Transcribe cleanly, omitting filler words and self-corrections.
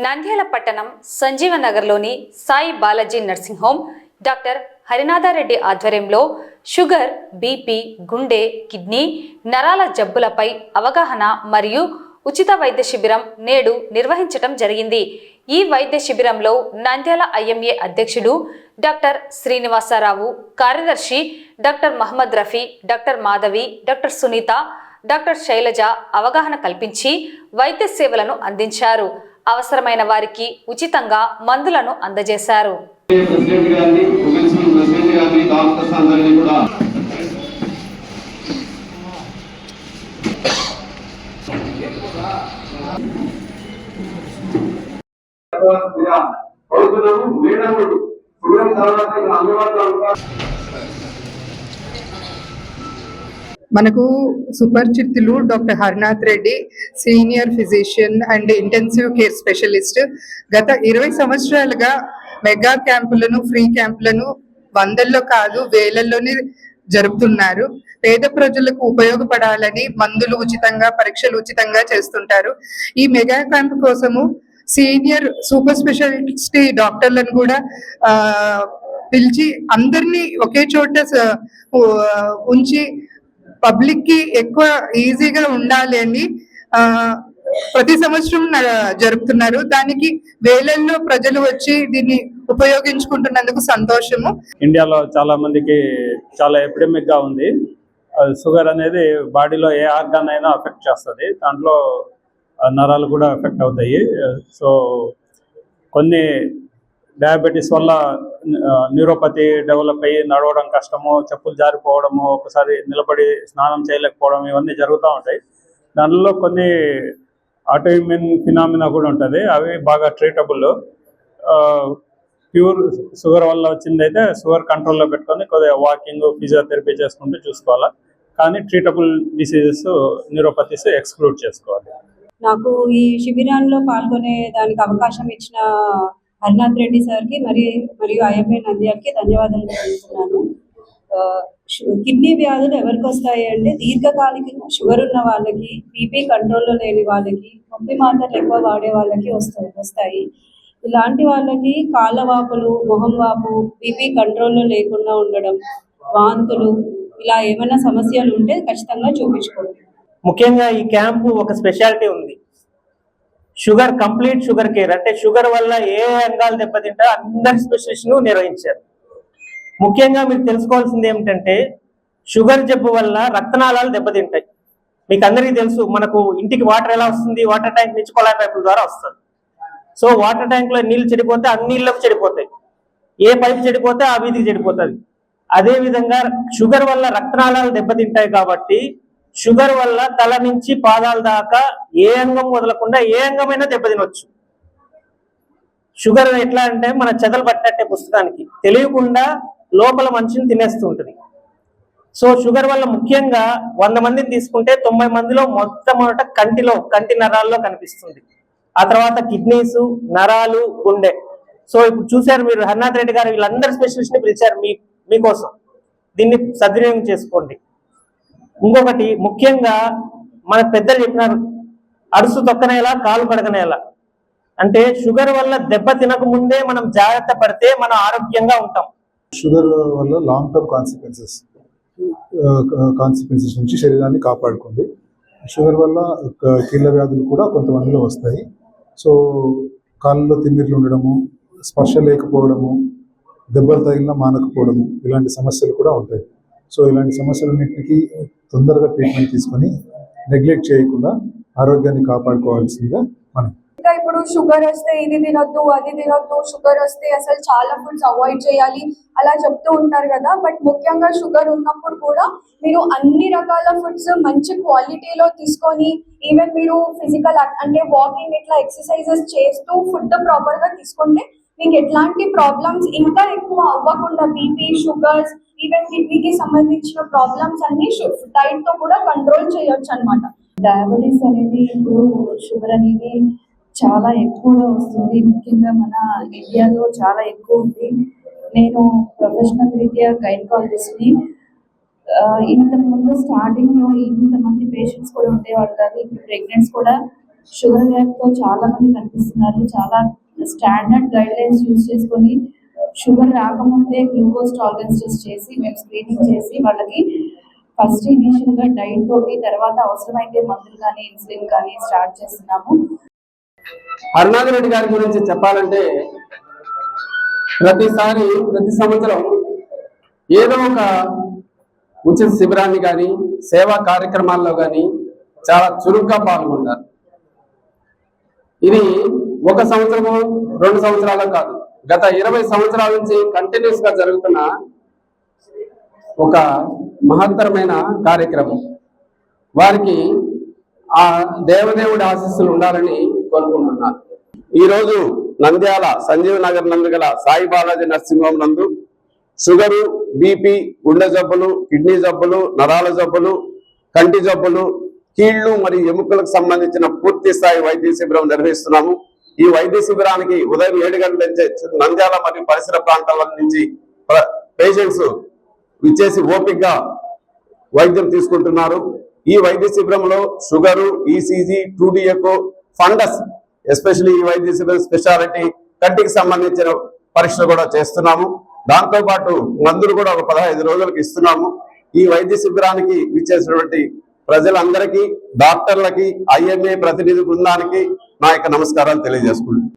నంద్యాల పట్టణం సంజీవనగర్లోని Sai Balaji nursing home doctor Harinatha Reddy ఆధ్వర్యంలో షుగర్, బీపీ, గుండె, కిడ్నీ, నరాల జబ్బులపై అవగాహన మరియు ఉచిత వైద్య శిబిరం నేడు నిర్వహించడం జరిగింది. ఈ వైద్య శిబిరంలో నంద్యాల ఐఎంఏ అధ్యక్షుడు డాక్టర్ శ్రీనివాసరావు, కార్యదర్శి doctor Mohammed Rafi, doctor Madhavi, doctor Sunitha, doctor Sailaja అవగాహన కల్పించి వైద్య సేవలను అందించారు. అవసరమైన వారికి ఉచితంగా మందులను అందజేశారు. మనకు సుపరిచితులు doctor Harinath Reddy, senior physician and intensive care specialist. గత 20 సంవత్సరాలుగా మెగా క్యాంపులను, ఫ్రీ క్యాంపులను వందల్లో కాదు వేలల్లోనే జరుపుతున్నారు. పేద ప్రజలకు ఉపయోగపడాలని మందులు ఉచితంగా, పరీక్షలు ఉచితంగా చేస్తుంటారు. ఈ మెగా క్యాంప్ కోసము సీనియర్ సూపర్ స్పెషాలిటీ డాక్టర్లను కూడా పిలిచి అందరినీ ఒకే చోట ఉంచి పబ్లిక్ కి ఎక్కువ ఈజీగా ఉండాలి అని ప్రతి సంవత్సరం జరుపుతున్నారు. దానికి వేలల్లో ప్రజలు వచ్చి దీన్ని ఉపయోగించుకుంటున్నందుకు సంతోషము. ఇండియాలో చాలా మందికి చాలా ఎపిడమిక్ గా ఉంది. షుగర్ అనేది బాడీలో ఏ ఆర్గాన్ అయినా ఎఫెక్ట్ చేస్తుంది. దాంట్లో నరాలు కూడా ఎఫెక్ట్ అవుతాయి. సో కొన్ని డయాబెటీస్ వల్ల న్యూరోపతి డెవలప్ అయ్యి నడవడం కష్టము, చెప్పులు జారిపోవడము, ఒకసారి నిలబడి స్నానం చేయలేకపోవడం, ఇవన్నీ జరుగుతూ ఉంటాయి. దానిలో కొన్ని ఆటోఇమ్యూన్ ఫినామినా కూడా ఉంటుంది. అవి బాగా ట్రీటబుల్. ప్యూర్ షుగర్ వల్ల వచ్చిందైతే షుగర్ కంట్రోల్లో పెట్టుకొని కొద్దిగా వాకింగ్, ఫిజియోథెరపీ చేసుకుంటూ చూసుకోవాలి. కానీ ట్రీటబుల్ డిసీజెస్, న్యూరోపతీస్ ఎక్స్క్లూడ్ చేసుకోవాలి. నాకు ఈ శిబిరాల్లో పాల్గొనే దానికి అవకాశం ఇచ్చిన హరినాథ్ రెడ్డి సార్కి మరియు ఐఎంఏ నంద్యాలకి ధన్యవాదాలు తెలుపుతున్నాను. కిడ్నీ వ్యాధులు ఎవరికి వస్తాయి అంటే దీర్ఘకాలికంగా షుగర్ ఉన్న వాళ్ళకి, బీపీ కంట్రోల్లో లేని వాళ్ళకి, నొప్పి మాత్రలు ఎక్కువ వాడే వాళ్ళకి వస్తాయి. ఇలాంటి వాళ్ళకి కాళ్ళవాపులు, మొహం వాపు, బీపీ కంట్రోల్లో లేకుండా ఉండడం, వాంతులు, ఇలా ఏమైనా సమస్యలు ఉంటే ఖచ్చితంగా చూపించుకోండి. ముఖ్యంగా ఈ క్యాంపు ఒక స్పెషాలిటీ ఉంది. షుగర్, కంప్లీట్ షుగర్ కేర్, అంటే షుగర్ వల్ల ఏ అంగాలు దెబ్బతింటారో అందరి స్పెషలిస్ట్ను నిర్వహించారు. ముఖ్యంగా మీరు తెలుసుకోవాల్సింది ఏమిటంటే షుగర్ జబ్బు వల్ల రక్తనాళాలు దెబ్బతింటాయి. మీకు అందరికీ తెలుసు, మనకు ఇంటికి వాటర్ ఎలా వస్తుంది? వాటర్ ట్యాంక్ నుంచి కొళాయి పైపుల ద్వారా వస్తుంది. సో వాటర్ ట్యాంక్లో నీళ్ళు చెడిపోతే అన్ని నీళ్ళకు చెడిపోతాయి. ఏ పైపు చెడిపోతే ఆ వీధికి చెడిపోతుంది. అదేవిధంగా షుగర్ వల్ల రక్తనాళాలు దెబ్బతింటాయి. కాబట్టి షుగర్ వల్ల తల నుంచి పాదాల దాకా ఏ అంగం వదలకుండా ఏ అంగమైనా దెబ్బతినొచ్చు. షుగర్ ఎట్లా అంటే మన చెదలు పట్టినట్టే పుస్తకానికి, తెలియకుండా లోపల మనిషిని తినేస్తూ ఉంటుంది. సో షుగర్ వల్ల ముఖ్యంగా 100 మందిని తీసుకుంటే 90 మందిలో మొట్టమొదట కంటి నరాల్లో కనిపిస్తుంది. ఆ తర్వాత కిడ్నీస్, నరాలు, గుండె. సో ఇప్పుడు చూశారు మీరు, హరినాథ్ రెడ్డి గారు వీళ్ళందరి స్పెషలిస్ట్ని పిలిచారు మీకోసం. దీన్ని సద్వినియోగం చేసుకోండి. ఇంకొకటి ముఖ్యంగా మన పెద్దలు చెప్పినారు, అడుసు తొక్కనేలా కాలు కడగనేలా. అంటే షుగర్ వల్ల దెబ్బ తినక ముందే మనం జాగ్రత్త పడితే మనం ఆరోగ్యంగా ఉంటాం. షుగర్ వల్ల లాంగ్ టర్మ్ కాన్సిక్వెన్సెస్ నుంచి శరీరాన్ని కాపాడుకోండి. షుగర్ వల్ల కీళ్ళ వ్యాధులు కూడా కొంతమందిలో వస్తాయి. సో కాళ్ళలో తిమ్మిర్లు ఉండడము, స్పర్శ లేకపోవడము, దెబ్బలు తగిలినా మానకపోవడము, ఇలాంటి సమస్యలు కూడా ఉంటాయి. సో ఇలాంటి సమస్యలన్నింటికి తొందరగా ట్రీట్మెంట్ తీసుకొని నెగ్లెక్ట్ చేయకుండా ఆరోగ్యాన్ని కాపాడుకోవాల్సిందిగా మనం. ఇంకా ఇప్పుడు షుగర్ వస్తే ఇది తినొద్దు, అది తినొద్దు, షుగర్ వస్తే అసలు చాలా ఫుడ్స్ అవాయిడ్ చేయాలి అలా చెప్తూ ఉంటారు కదా. బట్ ముఖ్యంగా షుగర్ ఉన్నప్పుడు కూడా మీరు అన్ని రకాల ఫుడ్స్ మంచి క్వాలిటీలో తీసుకొని, ఈవెన్ మీరు ఫిజికల్ అంటే వాకింగ్, ఇట్లా ఎక్సర్సైజెస్ చేస్తూ ఫుడ్ ప్రాపర్గా తీసుకుంటే మీకు ఎట్లాంటి ప్రాబ్లమ్స్ ఇంకా ఎక్కువ అవ్వకుండా, బీపీ, షుగర్స్, ఈవెన్ కిడ్నీకి సంబంధించిన ప్రాబ్లమ్స్ అన్ని డైట్ తో కూడా కంట్రోల్ చేయొచ్చు అనమాట. డయాబెటీస్ అనేది, ఇప్పుడు షుగర్ అనేది చాలా ఎక్కువగా వస్తుంది. ముఖ్యంగా మన ఇండియాలో చాలా ఎక్కువ ఉంది. నేను ప్రొఫెషనల్ రీత్యా గైనకాలజిస్ట్ని. ఇంతకుముందు స్టార్టింగ్లో ఇంతమంది పేషెంట్స్ కూడా ఉండేవాళ్ళు కాదు. ఇప్పుడు ప్రెగ్నెంట్స్ కూడా షుగర్ వ్యాధితో చాలా మంది కనిపిస్తున్నారు. చాలా స్టాండర్డ్ గైడ్ లైన్స్ యూజ్ చేసుకొని షుగర్ రాకముందే గ్లూకోజ్ టాలరెన్స్ టెస్ట్ చేసి మేము స్క్రీనింగ్ చేసి వాళ్ళకి ఫస్ట్ ఇనిషియల్ గా డైట్ తోటి, తర్వాత అవసరమైతే మందులు కానీ ఇన్సులిన్ కానీ స్టార్ట్ చేస్తున్నాము. హరినాథ్ రెడ్డి గారి గురించి చెప్పాలంటే ప్రతి సంవత్సరం ఏదో ఒక ఉచిత శిబిరాన్ని కానీ సేవా కార్యక్రమాల్లో కానీ చాలా చురుగ్గా పాల్గొంటారు. ఇది ఒక సంవత్సరము 2 సంవత్సరాలు కాదు, గత 20 సంవత్సరాల నుంచి కంటిన్యూస్ గా జరుగుతున్న ఒక మహత్తరమైన కార్యక్రమం. వారికి ఆ దేవదేవుడి ఆశీస్సులు ఉండాలని కోరుకుంటున్నాను. ఈరోజు నంద్యాల సంజీవ్ నగర్ నందు గల సాయి బాలాజీ నర్సింగ్ హోమ్ నందు షుగరు, బీపీ, గుండె జబ్బులు, కిడ్నీ జబ్బులు, నరాల జబ్బులు, కంటి జబ్బులు, కీళ్లు మరియు ఎముకలకు సంబంధించిన పూర్తి స్థాయి వైద్య శిబిరం నిర్వహిస్తున్నాము. ఈ వైద్య శిబిరానికి ఉదయం 7 గంటల నుంచి నంద్యాల మరియు పరిసర ప్రాంతాల నుంచి పేషెంట్స్ విచ్చేసి ఓపికగా వైద్యం తీసుకుంటున్నారు. ఈ వైద్య శిబిరంలో sugar, ECG, 2D echo, fundus, especially ఈ వైద్య శిబిరం స్పెషాలిటీ కంటికి సంబంధించిన పరీక్షలు కూడా చేస్తున్నాము. దాంతో పాటు మందులు కూడా ఒక 15 రోజులకు ఇస్తున్నాము. ఈ వైద్య శిబిరానికి విచ్చేసినటువంటి ప్రజలందరికీ, డాక్టర్లకి, IMA ప్రతినిధి బృందానికి నా యొక్క నమస్కారాలు తెలియజేసుకుంటున్నాను.